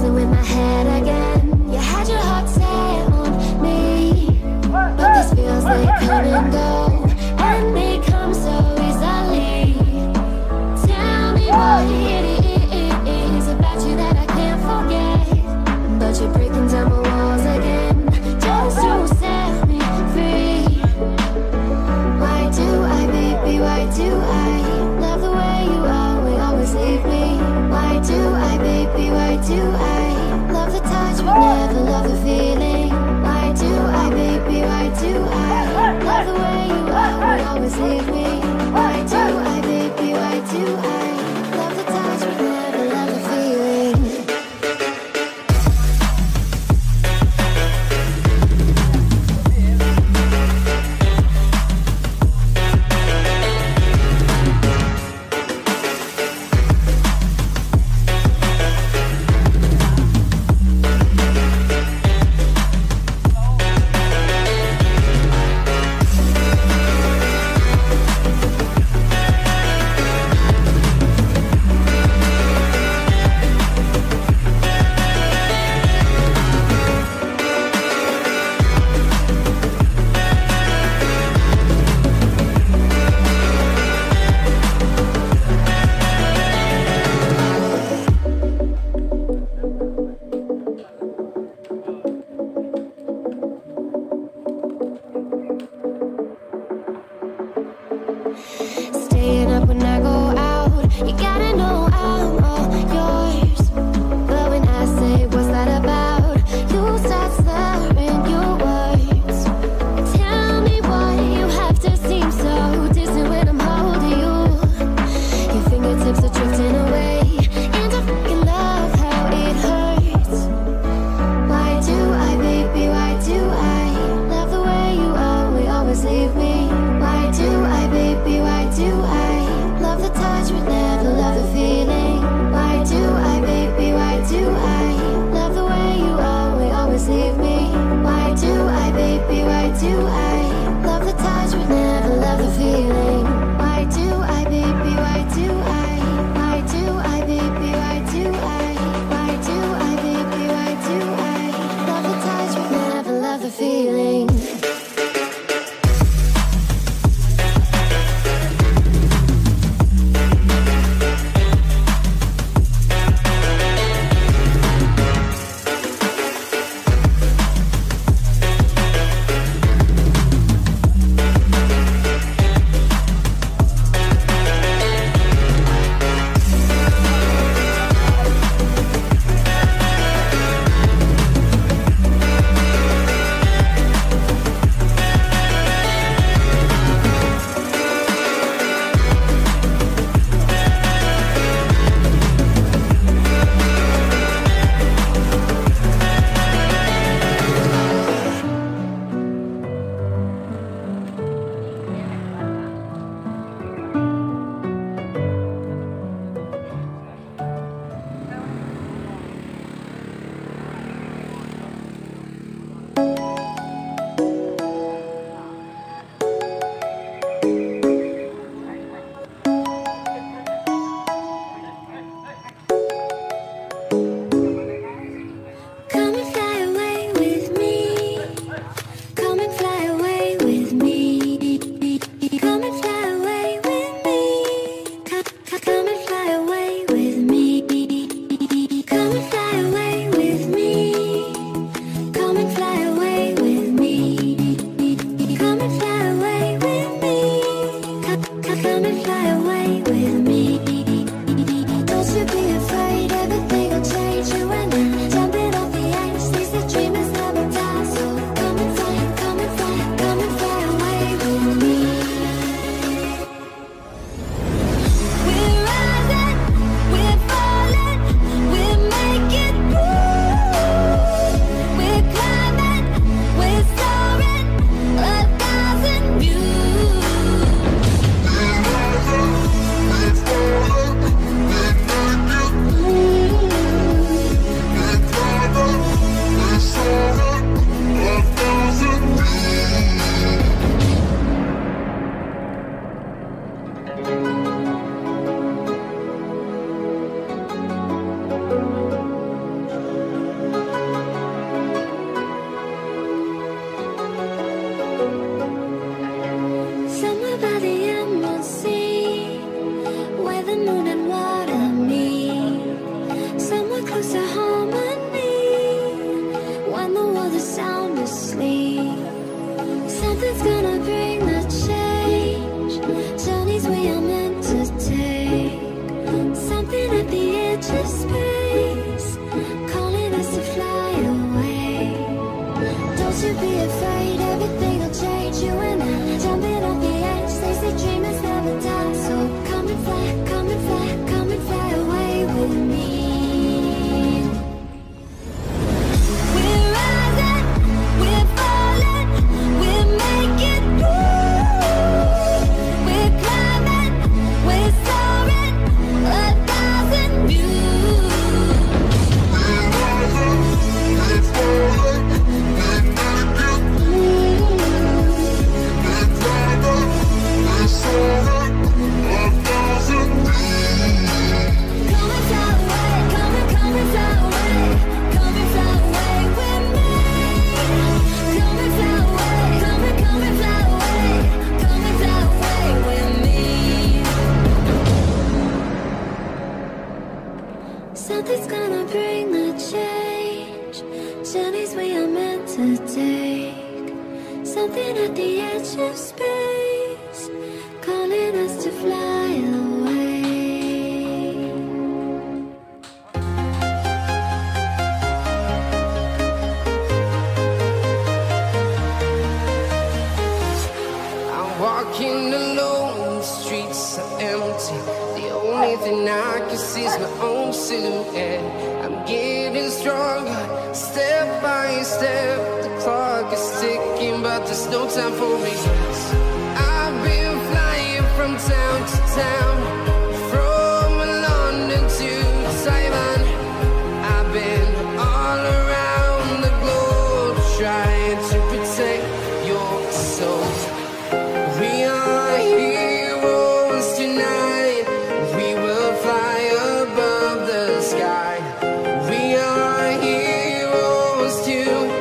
messing with my head again. You had your heart set on me, but this feels like come and go, and they come so easily. Tell me what it is about you that I can't forget, but you're breaking down my walls again, just to set me free. Why do I, baby, why do I love the way you are, we always leave me? Why do I, baby, why do I love the touch but never love the feeling? Why do I, baby, why do I love the way you close to harmony when the world is sound asleep. Something's gonna bring the change, journeys we are meant to take. Something at the edge of space, calling us to fly away. Don't you be afraid, everything will change. You and I, jumping off the edge. They say dreamers never die, so come and fly, come and fly, come and fly away with me. We're rising, we're falling, we're making through. We're climbing, we're soaring, 1,000 views. We're rising, we're falling, we're making through. We're climbing, we're soaring, 1,000 views. Come and fly away, come and fly away, come and fly away with me. Come and fly away, come and fly away, come and fly away with me. Something's gonna bring the change, journeys we are meant to take. Something at the edge of space, calling us to fly away. I'm walking alone, the streets are empty. The only thing I can see is my own silhouette. I'm getting stronger, step by step. The clock is ticking, but there's no time for me. I've been flying from town to town, from London to Taiwan. I've been all around the globe, trying to protect your soul. We are heroes tonight. We will fly above the sky. We are heroes tonight.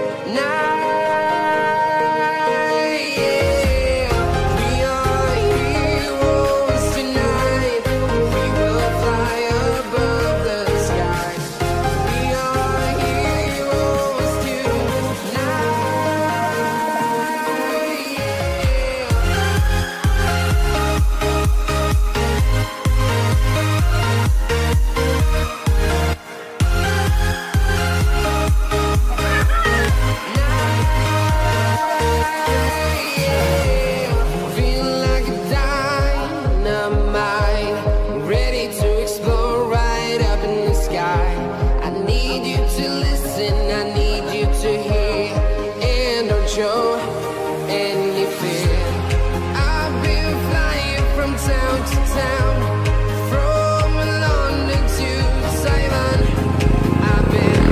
Yeah. We are heroes tonight. We will fly above the sky. We are heroes tonight. Feeling like a dynamite, ready to explore right up in the sky. I need you to listen, I need you to hear, and don't show any fear. I've been flying from town to town, from London to Taiwan. I've been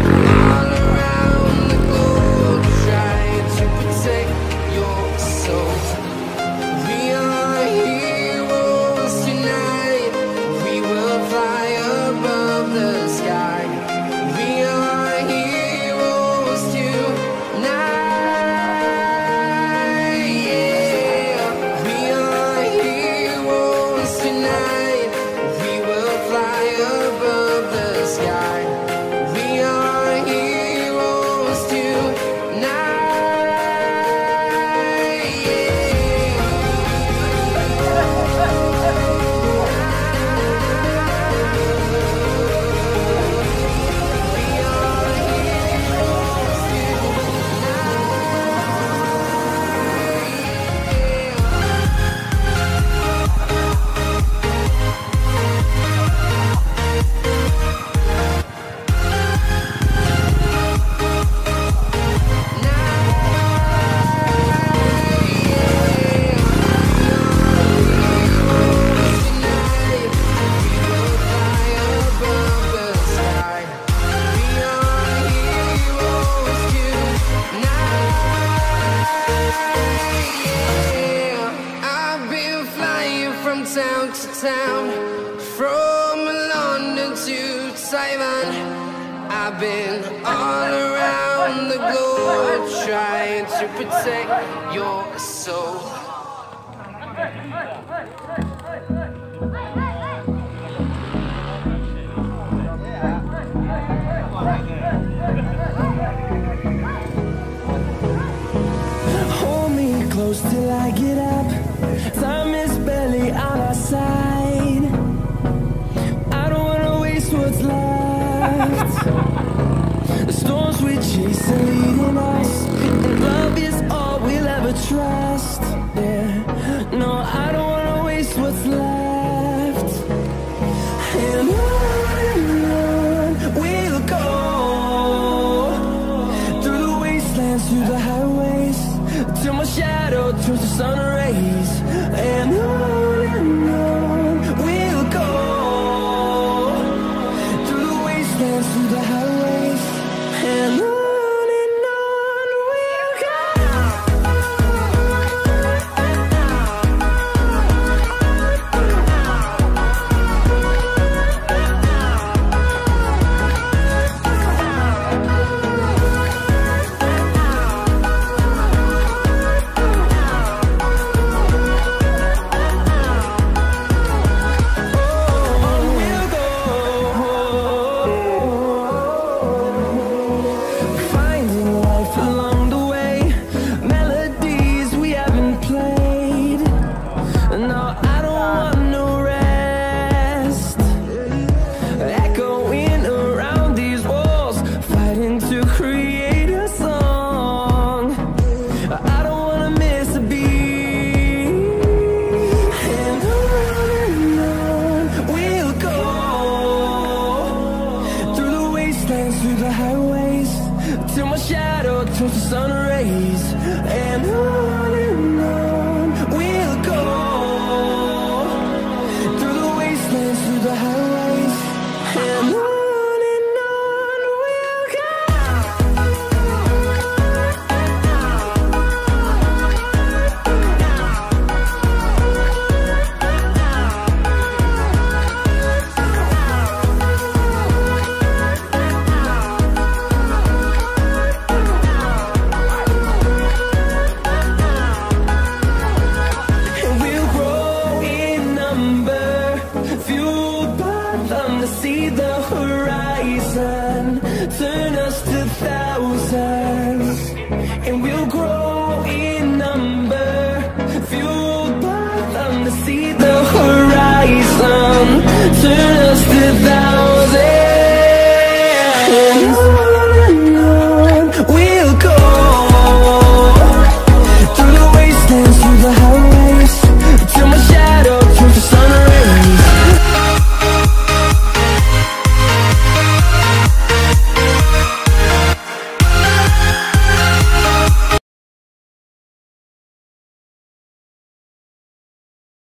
all around the globe, trying to protect your soul. We are heroes tonight. We will fly above the sky. We are heroes tonight. Yeah. We are heroes tonight. We will fly above the sky. We are heroes town to town, from London to Taiwan. I've been all around the globe trying to protect your soul. close till I get up. Time is barely on our side. I don't wanna waste what's left. The storms we chase are leading us, and love is all we'll ever trust. Yeah, no, I don't wanna waste what's left. And on we'll go, through the wastelands, through the highways, till my shadow turns to sun rays. And on we'll go, through the wastelands, through the highways, and on we'll go. Through the highways, till my shadow turns to sun rays. And on we'll go, through the wastelands, through the highways, and on we'll go. See the horizon turn us to thousands, and we'll grow in number, fueled by them to see the horizon turn us to thousands.